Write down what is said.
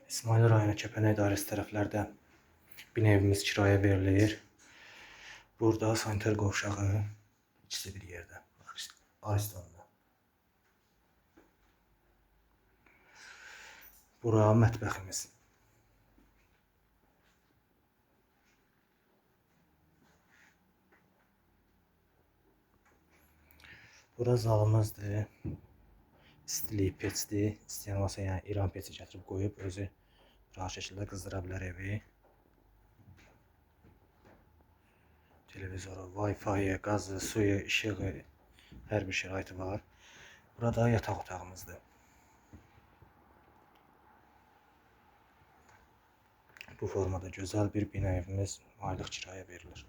İsmail rayonu Kəpənək dairəsi tərəflərdən bir evimiz kiraya verilir. Burada sanitar qovşağı ikisi bir yerdə. Aristonda. Bura mətbəximiz. Bura zalımızdır. İstilik peçdir. İstəyən varsa, yəni İran peçi gətirib qoyub özü rahat şəkildə qızdıra bilər evi. Televizoru, Wi-Fi, qazı, suyu, işığı, hər bir şəraiti var. Burada yataq otağımızdır. Bu formada gözəl bir bina evimiz aylıq kiraya verilir.